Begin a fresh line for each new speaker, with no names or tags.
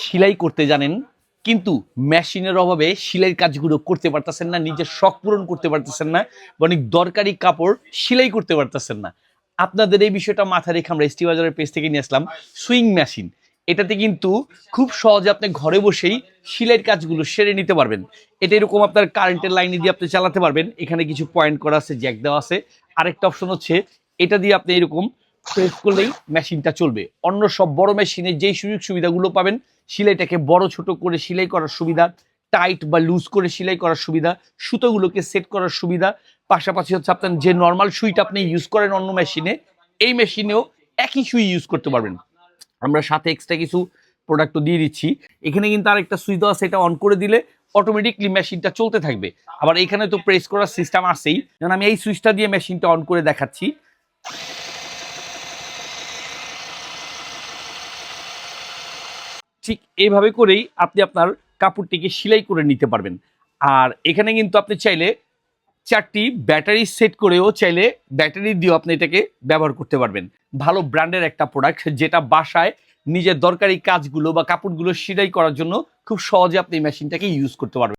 সেলাই করতে জানেন কিন্তু মেশিনের অভাবে সেলাইয়ের কাজগুলো করতে পারতেছেন না, নিজের শখ পূরণ করতে পারতেছেন না, অনেক দরকারি কাপড় সেলাই করতে পারতেছেন না। আপনাদের এই বিষয়টা মাথায় রেখে আমরা এসটি বাজারের পেজ থেকে নিয়ে আসলাম সুইং মেশিন। এটাতে কিন্তু খুব সহজে আপনি ঘরে বসেই সেলাইয়ের কাজগুলো সেরে নিতে পারবেন। এটা এরকম আপনার কারেন্টের লাইনে দিয়ে আপনি চালাতে পারবেন। এখানে কিছু পয়েন্ট করা আছে, জ্যাক দেওয়া আছে। আরেকটা অপশন হচ্ছে এটা দিয়ে আপনি এরকম প্রেস করলেই মেশিনটা চলবে। অন্য সব বড় মেশিনে যেই সুযোগ সুবিধাগুলো পাবেন, সেলাইটাকে বড় ছোট করে সেলাই করার সুবিধা, টাইট বা লুজ করে সেলাই করার সুবিধা, সুতোগুলোকে সেট করার সুবিধা, পাশাপাশি হচ্ছে আপনার যে নর্মাল সুইটা আপনি ইউজ করেন অন্য মেশিনে, এই মেশিনেও একই সুই ইউজ করতে পারবেন। আমরা সাথে এক্সট্রা কিছু প্রোডাক্টও দিয়ে দিচ্ছি। এখানে কিন্তু আরেকটা সুইচ দেওয়া আছে, এটা অন করে দিলে অটোমেটিকলি মেশিনটা চলতে থাকবে। আবার এখানে তো প্রেস করার সিস্টেম আছেই, যেমন আমি এই সুইচটা দিয়ে মেশিনটা অন করে দেখাচ্ছি। ঠিক এইভাবে করেই আপনি আপনার কাপড়টিকে সেলাই করে নিতে পারবেন। আর এখানে কিন্তু আপনি চাইলে 4টি ব্যাটারি সেট করেও চাইলে ব্যাটারি দিয়েও আপনি এটাকে ব্যবহার করতে পারবেন। ভালো ব্র্যান্ডের একটা প্রোডাক্ট, যেটা বাসায় নিজের দরকারি কাজগুলো বা কাপড়গুলো সেলাই করার জন্য খুব সহজে আপনি এই মেশিনটাকে ইউজ করতে পারবেন।